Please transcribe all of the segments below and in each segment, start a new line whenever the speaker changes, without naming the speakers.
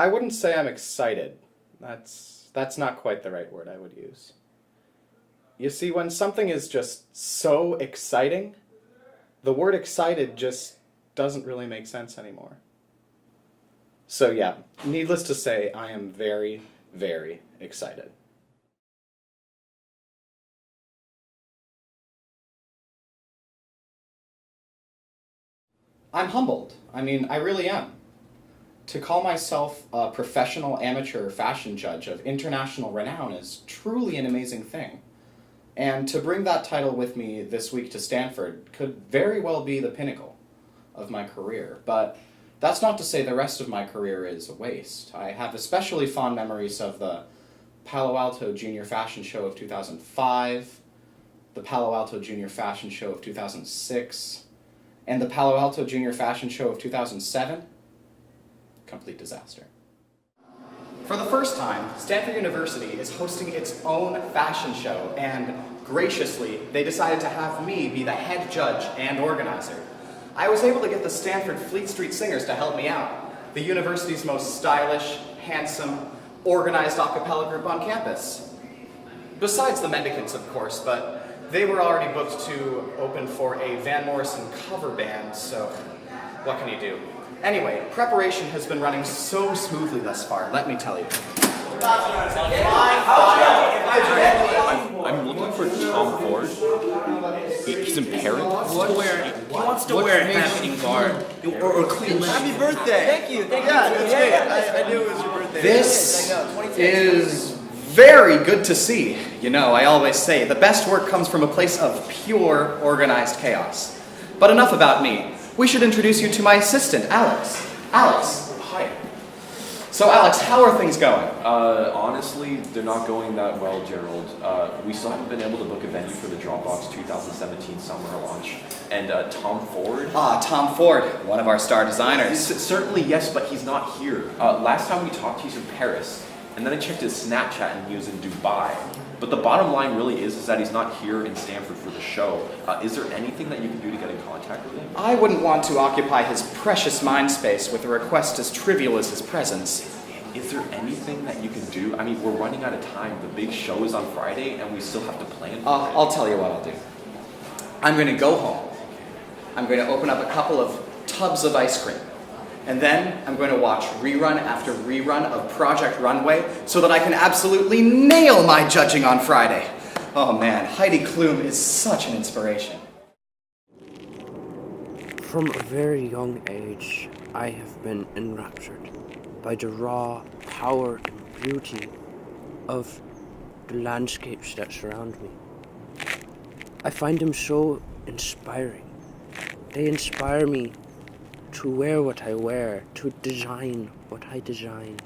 I wouldn't say I'm excited. That's not quite the right word I would use. You see, when something is just so exciting, the word excited just doesn't really make sense anymore. So yeah, needless to say, I am very, very excited. I'm humbled. I mean, I really am. To call myself a professional amateur fashion judge of international renown is truly an amazing thing. And to bring that title with me this week to Stanford could very well be the pinnacle of my career. But that's not to say the rest of my career is a waste. I have especially fond memories of the Palo Alto Junior Fashion Show of 2005, the Palo Alto Junior Fashion Show of 2006, and the Palo Alto Junior Fashion Show of 2007. Complete disaster. For the first time, Stanford University is hosting its own fashion show, and graciously, they decided to have me be the head judge and organizer. I was able to get the Stanford Fleet Street Singers to help me out, the university's most stylish, handsome, organized a cappella group on campus. Besides the Mendicants, of course, but they were already booked to open for a Van Morrison cover band, so what can you do? Anyway, preparation has been running so smoothly thus far, let me tell you.
I'm looking for Tom Ford. He's in Paris.
He wants to wear a hat in guard or clean.
Happy birthday!
Thank you.
Yeah, that's great. I knew it was your birthday.
This is very good to see. You know, I always say the best work comes from a place of pure, organized chaos. But enough about me. We should introduce you to my assistant, Alex. Alex.
Hi.
So Alex, how are things going?
Honestly, they're not going that well, Gerald. We still haven't been able to book a venue for the Dropbox 2017 summer launch. And Tom Ford?
Tom Ford, one of our star designers.
Certainly, yes, but he's not here. Last time we talked, he's in Paris. And then I checked his Snapchat and he was in Dubai. But the bottom line really is that he's not here in Stanford for the show. Is there anything that you can do to get in contact with him?
I wouldn't want to occupy his precious mind space with a request as trivial as his presence.
Is there anything that you can do? I mean, we're running out of time. The big show is on Friday and we still have to plan.
I'll tell you what I'll do. I'm going to go home. I'm going to open up a couple of tubs of ice cream. And then I'm going to watch rerun after rerun of Project Runway so that I can absolutely nail my judging on Friday. Oh man, Heidi Klum is such an inspiration.
From a very young age, I have been enraptured by the raw power and beauty of the landscapes that surround me. I find them so inspiring. They inspire me to wear what I wear, to design what I design.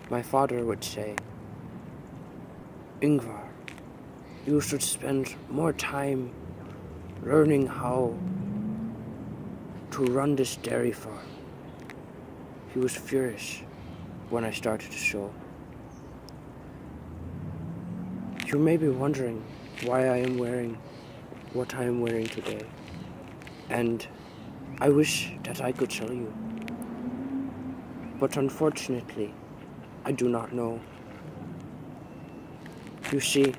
My father would say, Ingvar, you should spend more time learning how to run this dairy farm. He was furious when I started the show. You may be wondering why I am wearing what I am wearing today. And I wish that I could tell you. But unfortunately, I do not know. You see,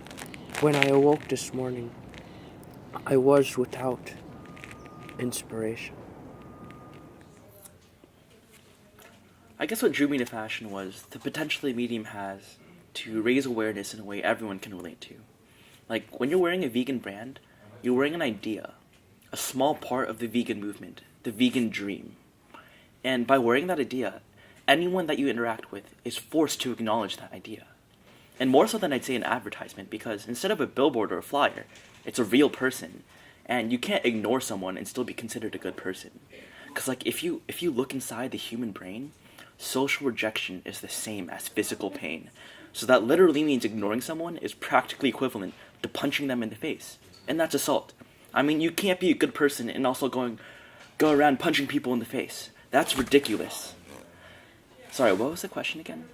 when I awoke this morning, I was without inspiration.
I guess what drew me to fashion was the potential the medium has to raise awareness in a way everyone can relate to. Like, when you're wearing a vegan brand, you're wearing an idea, a small part of the vegan movement, the vegan dream. And by wearing that idea, anyone that you interact with is forced to acknowledge that idea. And more so than I'd say an advertisement, because instead of a billboard or a flyer, it's a real person. And you can't ignore someone and still be considered a good person. Because like if you look inside the human brain, social rejection is the same as physical pain. So that literally means ignoring someone is practically equivalent to punching them in the face. And that's assault. I mean, you can't be a good person and also go around punching people in the face. That's ridiculous. Sorry, what was the question again?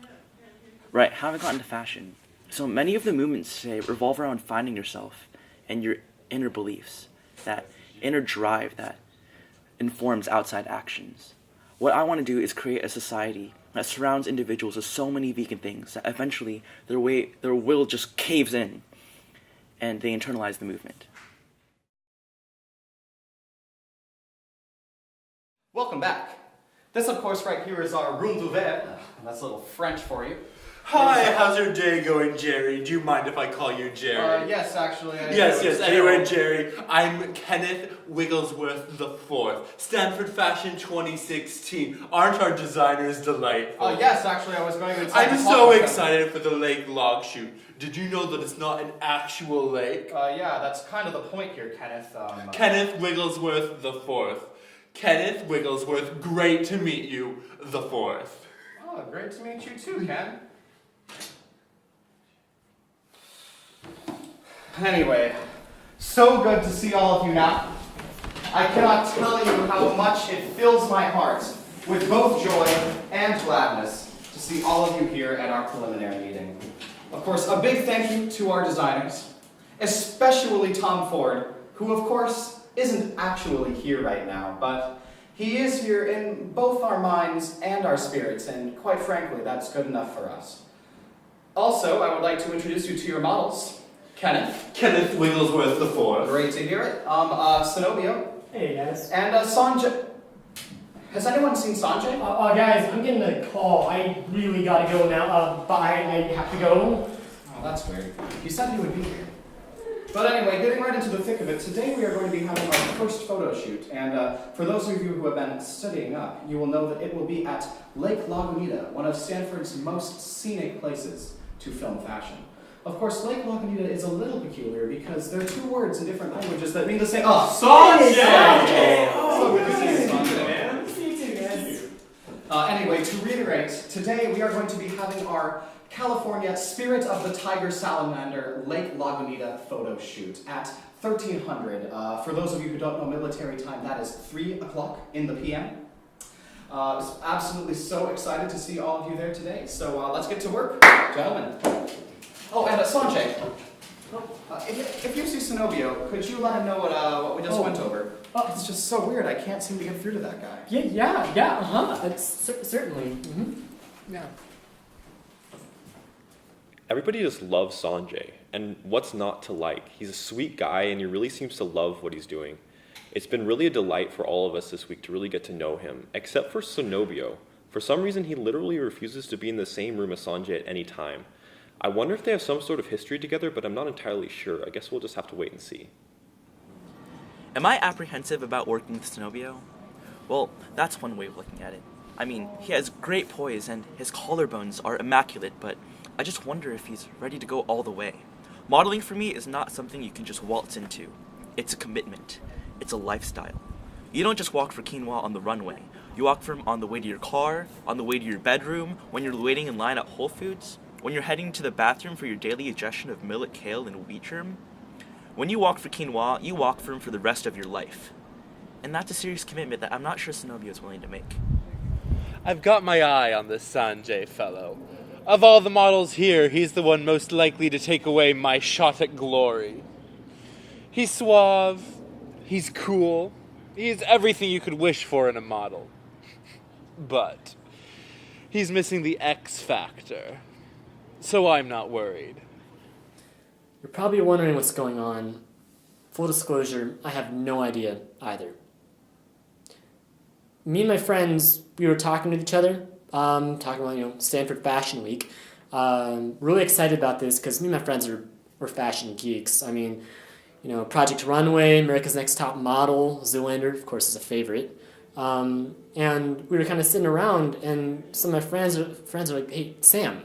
Right, how have I gotten into fashion? So many of the movements today revolve around finding yourself and your inner beliefs, that inner drive that informs outside actions. What I want to do is create a society that surrounds individuals with so many vegan things that eventually their will just caves in and they internalize the movement.
Welcome back. This, of course, right here is our room d'ouvert. That's a little French for you.
Hi, how's your day going, Jerry? Do you mind if I call you Jerry?
Yes, actually.
Yes. Anyway, Jerry, I'm Kenneth Wigglesworth IV, Stanford Fashion 2016. Aren't our designers delightful?
Yes, actually, I was going to.
I'm so excited for the lake log shoot. Did you know that it's not an actual lake?
Yeah, that's kind of the point here, Kenneth.
Kenneth Wigglesworth IV. Kenneth Wigglesworth, great to meet you, the fourth.
Oh, great to meet you too, Ken. Anyway, so good to see all of you now. I cannot tell you how much it fills my heart with both joy and gladness to see all of you here at our preliminary meeting. Of course, a big thank you to our designers, especially Tom Ford, who of course isn't actually here right now, but he is here in both our minds and our spirits, and quite frankly, that's good enough for us. Also, I would like to introduce you to your models. Kenneth
Wigglesworth IV.
Great to hear it. Zenobio.
Hey guys.
And Sanjay. Has anyone seen Sanjay?
Guys, I'm getting a call. I really gotta go now. Bye. I have to go.
Oh, that's weird. He said he would be here. But anyway, getting right into the thick of it, today we are going to be having our first photo shoot. And for those of you who have been studying up, you will know that it will be at Lake Lagunitas, one of Stanford's most scenic places to film fashion. Of course, Lake Lagunitas is a little peculiar because there are two words in different languages that mean the same. Oh,
Sanjay!
So good to see you, Sanjay.
Man. See you too, guys.
Anyway, to reiterate, today we are going to be having our California Spirit of the Tiger Salamander Lake Lagunitas photo shoot at 1300. For those of you who don't know military time, that is 3 o'clock in the PM. Absolutely so excited to see all of you there today. So let's get to work, gentlemen. Oh, and Sanjay, if you see Zenobio, could you let him know what we just went over? It's just so weird, I can't seem to get through to that guy.
Yeah, certainly. Yeah.
Everybody just loves Sanjay, and what's not to like? He's a sweet guy, and he really seems to love what he's doing. It's been really a delight for all of us this week to really get to know him, except for Zenobio. For some reason, he literally refuses to be in the same room as Sanjay at any time. I wonder if they have some sort of history together, but I'm not entirely sure. I guess we'll just have to wait and see.
Am I apprehensive about working with Zenobio? Well, that's one way of looking at it. I mean, he has great poise and his collarbones are immaculate, but I just wonder if he's ready to go all the way. Modeling for me is not something you can just waltz into. It's a commitment. It's a lifestyle. You don't just walk for quinoa on the runway. You walk for him on the way to your car, on the way to your bedroom, when you're waiting in line at Whole Foods, when you're heading to the bathroom for your daily ingestion of millet, kale, and wheat germ. When you walk for quinoa, you walk for him for the rest of your life. And that's a serious commitment that I'm not sure Zenobio is willing to make.
I've got my eye on this Sanjay fellow. Of all the models here, he's the one most likely to take away my shot at glory. He's suave, he's cool, he's everything you could wish for in a model. But he's missing the X factor. So I'm not worried.
You're probably wondering what's going on. Full disclosure, I have no idea either. Me and my friends, we were talking to each other, talking about, Stanford Fashion Week. Really excited about this because me and my friends are fashion geeks. I mean, Project Runway, America's Next Top Model, Zoolander, of course, is a favorite. And we were kind of sitting around, and some of my friends are like, "Hey, Sam,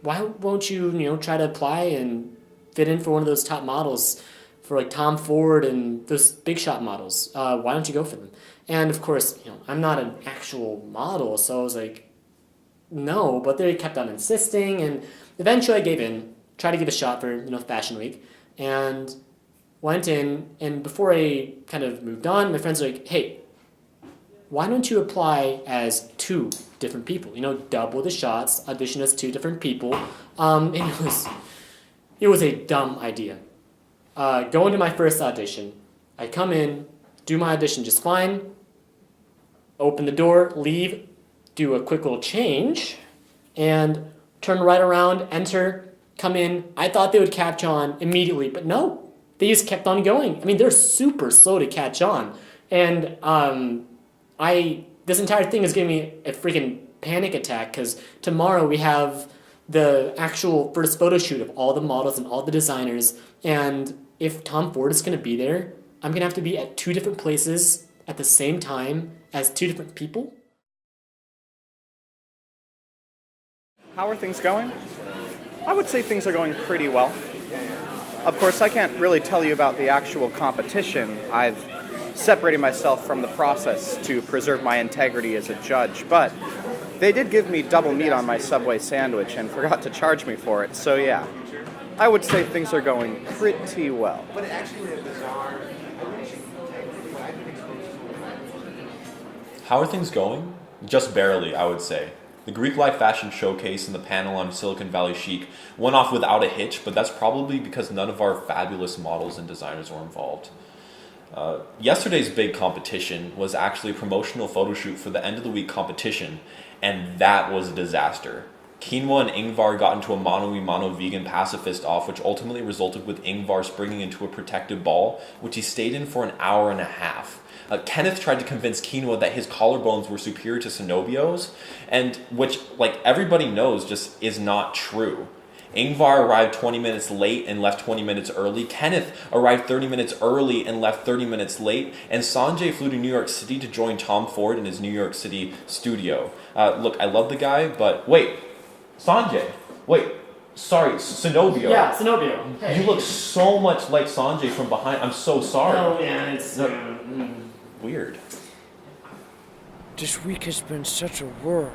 why won't you, try to apply and fit in for one of those top models for like Tom Ford and those big shot models? Why don't you go for them?" And of course, I'm not an actual model, so I was like, no, but they kept on insisting, and eventually I gave in, tried to give a shot for, Fashion Week, and went in, and before I kind of moved on, my friends were like, "Hey, why don't you apply as 2 different people? Double the shots, audition as 2 different people." And it was a dumb idea. Going to my first audition, I come in, do my audition just fine. open the door, leave, do a quick little change, and turn right around, enter, come in. I thought they would catch on immediately, but no, they just kept on going. I mean, they're super slow to catch on. And this entire thing is giving me a freaking panic attack because tomorrow we have the actual first photo shoot of all the models and all the designers. And if Tom Ford is going to be there, I'm going to have to be at 2 different places at the same time as 2 different people.
How are things going? I would say things are going pretty well. Of course, I can't really tell you about the actual competition. I've separated myself from the process to preserve my integrity as a judge, but they did give me double meat on my Subway sandwich and forgot to charge me for it, so yeah. I would say things are going pretty well.
How are things going? Just barely, I would say. The Greek Life Fashion Showcase and the panel on Silicon Valley Chic went off without a hitch, but that's probably because none of our fabulous models and designers were involved. Yesterday's big competition was actually a promotional photo shoot for the end of the week competition, and that was a disaster. Quinoa and Ingvar got into a mano-a-mano vegan pacifist off, which ultimately resulted with Ingvar springing into a protective ball, which he stayed in for an hour and a half. Kenneth tried to convince Quinoa that his collarbones were superior to Zenobio's, and which, like everybody knows, just is not true. Ingvar arrived 20 minutes late and left 20 minutes early. Kenneth arrived 30 minutes early and left 30 minutes late. And Sanjay flew to New York City to join Tom Ford in his New York City studio. Look, I love the guy, but wait, Sanjay, wait, sorry, Zenobio.
Yeah, Zenobio. Hey.
You look so much like Sanjay from behind. I'm so sorry.
Oh, yeah, it's...
Weird.
This week has been such a whir.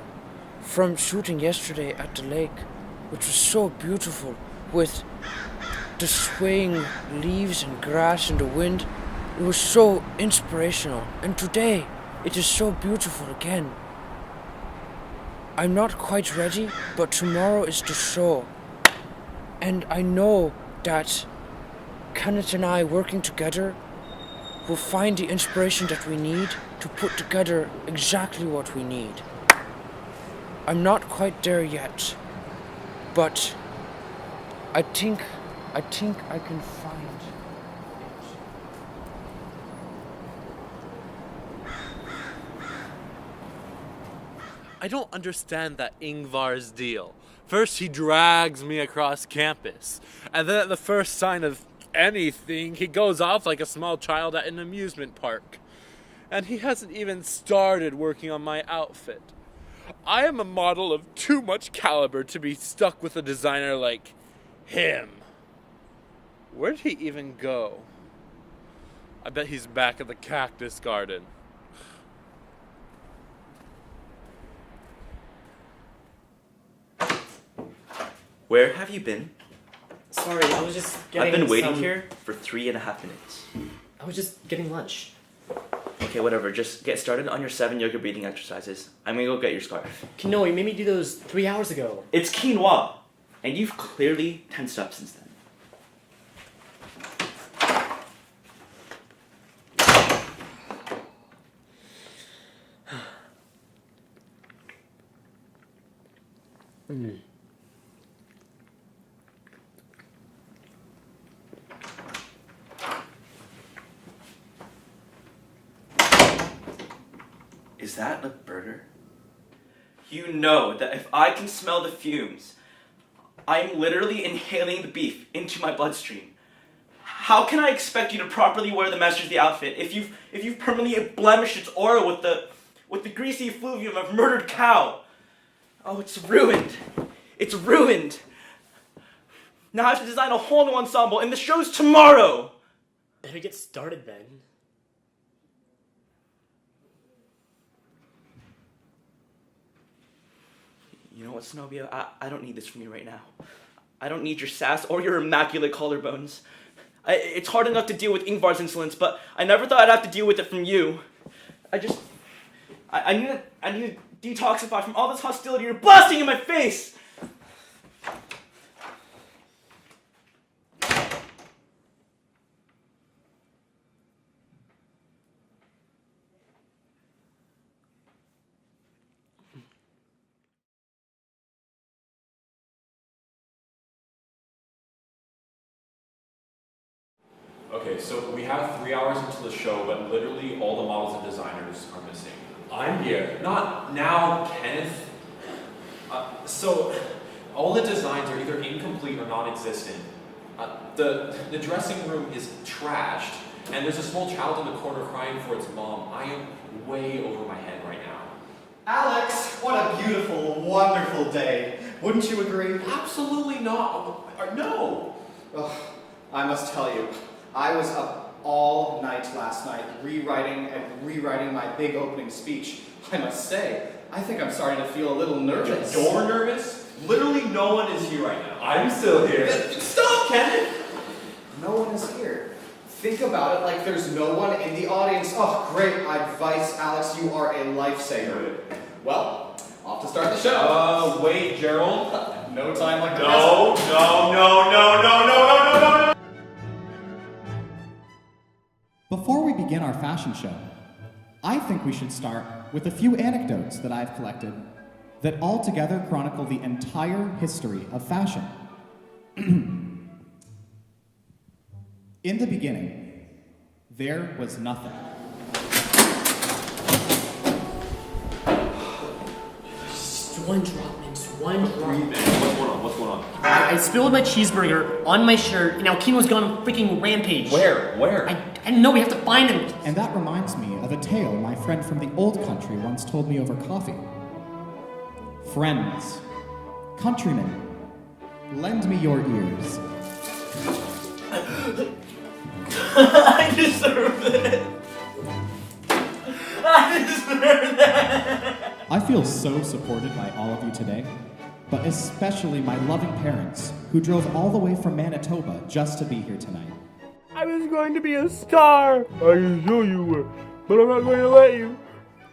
From shooting yesterday at the lake, which was so beautiful, with the swaying leaves and grass in the wind, it was so inspirational. And today, it is so beautiful again. I'm not quite ready, but tomorrow is the show. And I know that Kenneth and I working together will find the inspiration that we need to put together exactly what we need. I'm not quite there yet, but I think I can find it.
I don't understand that Ingvar's deal. First he drags me across campus, and then at the first sign of anything, he goes off like a small child at an amusement park. And he hasn't even started working on my outfit. I am a model of too much caliber to be stuck with a designer like him. Where'd he even go? I bet he's back at the cactus garden.
Where have you been?
Sorry, I was just getting
I've been waiting
some-
here for 3.5 minutes.
I was just getting lunch.
Okay, whatever. Just get started on your 7 yoga breathing exercises. I'm gonna go get your scarf.
No, you made me do those 3 hours ago.
It's quinoa, and you've clearly tensed up since then. Is that a burger? You know that if I can smell the fumes, I'm literally inhaling the beef into my bloodstream. How can I expect you to properly wear the Masters of the outfit if you've permanently blemished its aura with the greasy effluvium of murdered cow? Oh, it's ruined. It's ruined. Now I have to design a whole new ensemble, and the show's tomorrow.
Better get started then.
You know what, Zenobia? I don't need this from you right now. I don't need your sass or your immaculate collarbones. It's hard enough to deal with Ingvar's insolence, but I never thought I'd have to deal with it from you. I need to detoxify from all this hostility you're blasting in my face!
Okay, so we have 3 hours into the show, but literally all the models and designers are missing.
I'm here.
Not now, Kenneth. So, all the designs are either incomplete or non-existent. The dressing room is trashed, and there's a small child in the corner crying for its mom. I am way over my head right now.
Alex, what a beautiful, wonderful day. Wouldn't you agree?
Absolutely not. No.
Ugh, I must tell you, I was up all night last night rewriting my big opening speech. I must say, I think I'm starting to feel a little nervous.
You're nervous? Literally no one is here right now.
I'm still here.
Stop, Kenneth!
No one is here. Think about it like there's no one in the audience. Oh, great advice, Alex. You are a lifesaver. Well, off to start the show.
Wait, Gerald.
No time like the
No.
Before we begin our fashion show, I think we should start with a few anecdotes that I've collected that altogether chronicle the entire history of fashion. In the beginning, there was nothing.
Just one drop, man. Just one drop.
What's going on?
I spilled my cheeseburger on my shirt, and now Kino's gone on freaking rampage.
Where?
I know we have to find him.
And that reminds me of a tale my friend from the old country once told me over coffee. Friends, countrymen, lend me your ears.
I deserve it. I deserve that.
I feel so supported by all of you today, but especially my loving parents, who drove all the way from Manitoba just to be here tonight.
I was going to be a star. I know you were, but I'm not going to let you.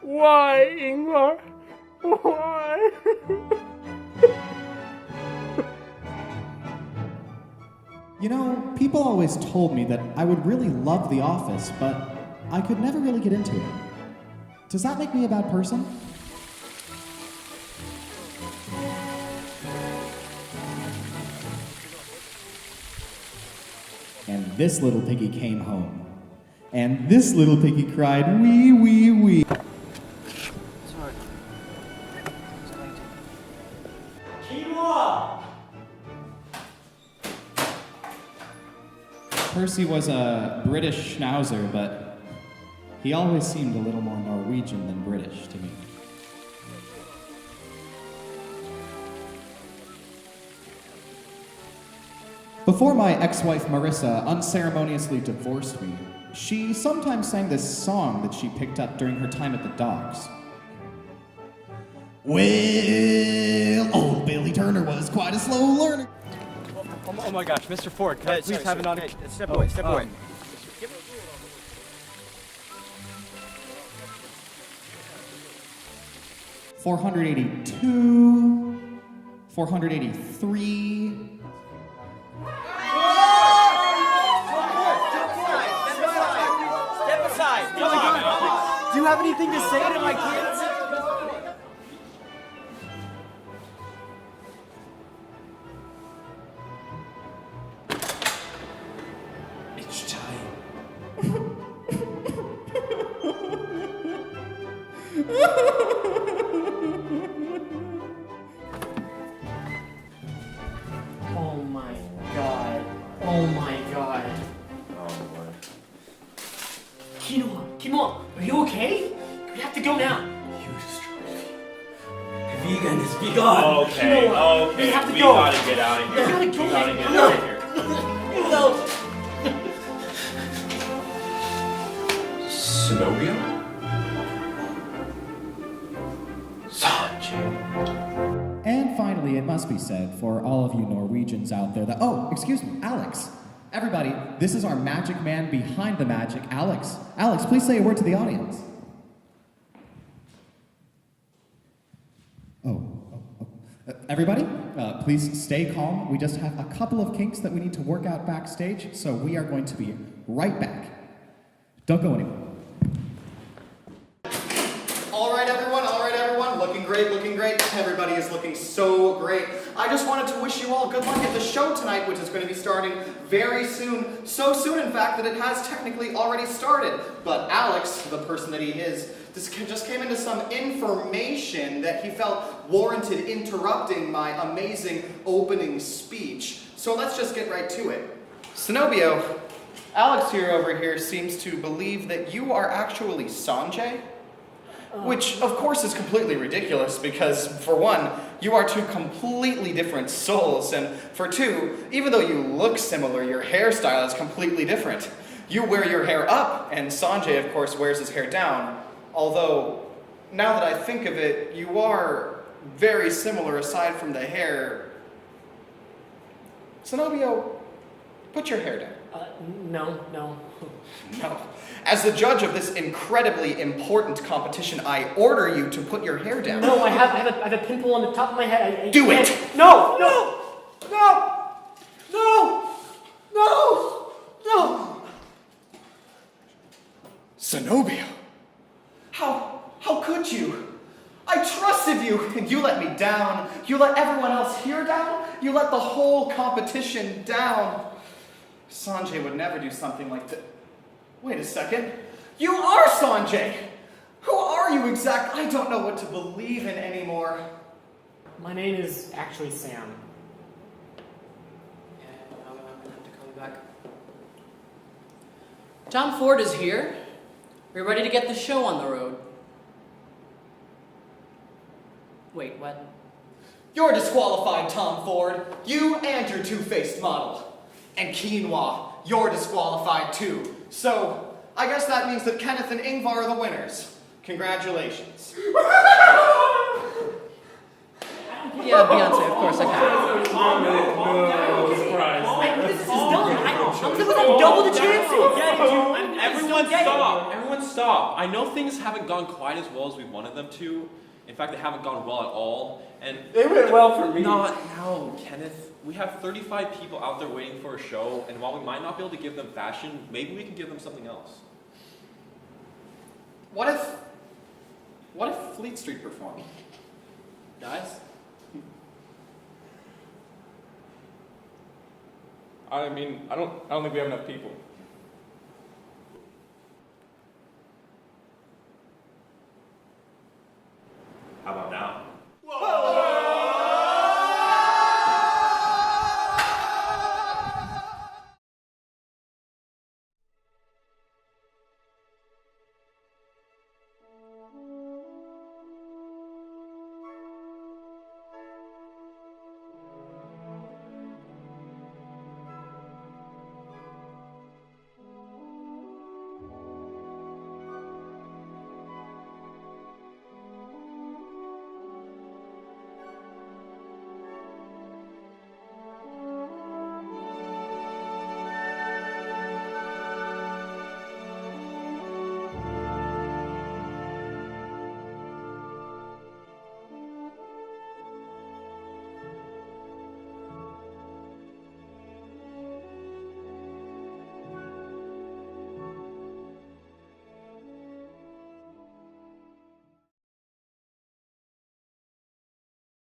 Why, Ingvar? Why?
You know, people always told me that I would really love The Office, but I could never really get into it. Does that make me a bad person? And this little piggy came home. And this little piggy cried, wee, wee, wee.
Sorry.
Quinoa!
Percy was a British schnauzer, but he always seemed a little more Norwegian than British to me. Before my ex-wife Marissa unceremoniously divorced me, she sometimes sang this song that she picked up during her time at the docks. Well, old Billy Turner was quite a slow learner.
Oh my gosh, Mr. Ford, can I please have an audience? Step away, step away.
482, 483.
Step aside. Do you have anything to say to my kids?
It's time.
Oh my god. Oh my god. Quinoa, are you okay? We have to go now.
You destroyed me. Vegan is begun.
Okay,
Quinoa,
okay.
we have to
We
go.
gotta get out of here.
We gotta go.
We gotta get
No.
out of here.
No.
Zenobia?
And finally, it must be said for all of you Norwegians out there that, oh, excuse me, Alex. Everybody, this is our magic man behind the magic, Alex. Alex, please say a word to the audience. Everybody, please stay calm. We just have a couple of kinks that we need to work out backstage, so we are going to be right back. Don't go anywhere.
All right, everyone, looking great, looking great. Everybody is looking so great. I just wanted to wish you all good luck at the show tonight, which is going to be starting very soon. So soon, in fact, that it has technically already started. But Alex, the person that he is, just came into some information that he felt warranted interrupting my amazing opening speech. So let's just get right to it. Zenobio, Alex here over here seems to believe that you are actually Sanjay. Which, of course, is completely ridiculous because, for one, you are two completely different souls, and for two, even though you look similar, your hairstyle is completely different. You wear your hair up, and Sanjay, of course, wears his hair down. Although, now that I think of it, you are very similar aside from the hair. Zenobio, put your hair down.
No.
No. As the judge of this incredibly important competition, I order you to put your hair down.
No, I have a pimple on the top of my head. I
Do
can't.
it!
No!
Zenobio, how could you? I trusted you, and you let me down. You let everyone else here down. You let the whole competition down. Sanjay would never do something like that. Wait a second. You are Sanjay! Who are you exactly? I don't know what to believe in anymore.
My name is actually Sam.
I'm gonna have to call you back. Tom Ford is here. We're ready to get the show on the road. Wait, what?
You're disqualified, Tom Ford. You and your two-faced model. And Quinoa, you're disqualified too. So, I guess that means that Kenneth and Ingvar are the winners. Congratulations.
Yeah, Beyonce, of course I can.
This is dumb. I was able to double the chances.
Everyone stop! Everyone stop! I know things haven't gone quite as well as we wanted them to. In fact, they haven't gone well at all. And
They went well for me.
Not now, Kenneth. We have 35 people out there waiting for a show, and while we might not be able to give them fashion, maybe we can give them something else.
What if Fleet Street performed?
Guys?
I mean, I don't think we have enough people.
How about now?